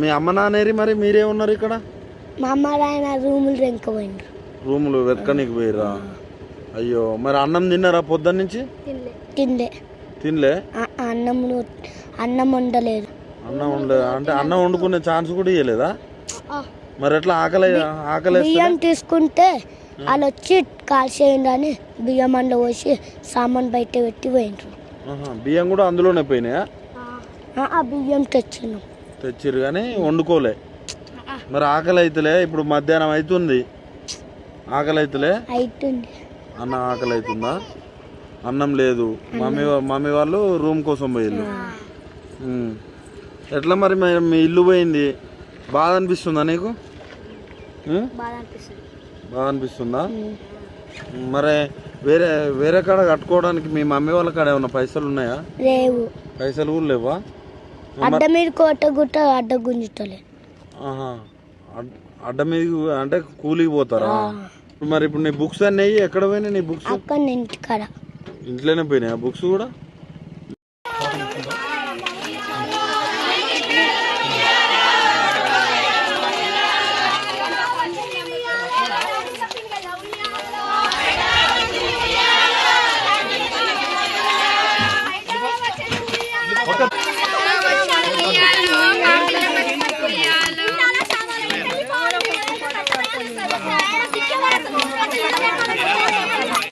మీ అమ్మ నాన్నేరి మరి మీరే ఉన్నారు ఇక్కడ? మా అమ్మ నాయన రూములు వెనకపోయిండ్రు. రూములు వెతకనికి పోయిరా? అయ్యో, మరి అన్నం తిన్నారా పొద్దున్న నుంచి? తినలే. అన్నం వండలేదు. అన్నం వండలేదు అంటే అన్నం వండుకునే ఛాన్స్ కూడా ఇవ్వలేదా? మరి ఎట్లా ఆకలి బియ్యం తీసుకుంటే వాళ్ళు వచ్చి కాల్చేయండి అని బియ్యం అందులో పోసి సామాన్ బయట పెట్టి పోయిండ్రు. బియ్యం కూడా అందులోనే పోయినాయా? బియ్యం తెచ్చిరు కానీ వండుకోలే. మరి ఆకలి అయితలే? ఇప్పుడు మధ్యాహ్నం అవుతుంది, ఆకలి అయితలే? అన్న ఆకలి అవుతుందా? అన్నం లేదు. మమ్మీ వాళ్ళు రూమ్ కోసం పోయిల్లు. ఎట్లా మరి మీ ఇల్లు పోయింది, బాధ అనిపిస్తుందా నీకు? బాధ అనిపిస్తుందా? మరి వేరే కాడ కట్టుకోవడానికి మీ మమ్మీ వాళ్ళ కాడ ఏమన్నా పైసలు ఉన్నాయా? లేవు. పైసలు కూడా లేవా? అడ్డ మీద కోట గుట్ట అడ్డ గుంజుతలే. అడ్డ మీద అంటే కూలికి పోతారా? మరి ఇప్పుడు నీ బుక్స్ అన్నీ ఎక్కడ పోయినాయి? నీ బుక్స్ ఇంటికాడ ఇంట్లోనే పోయినాయా బుక్స్ కూడా?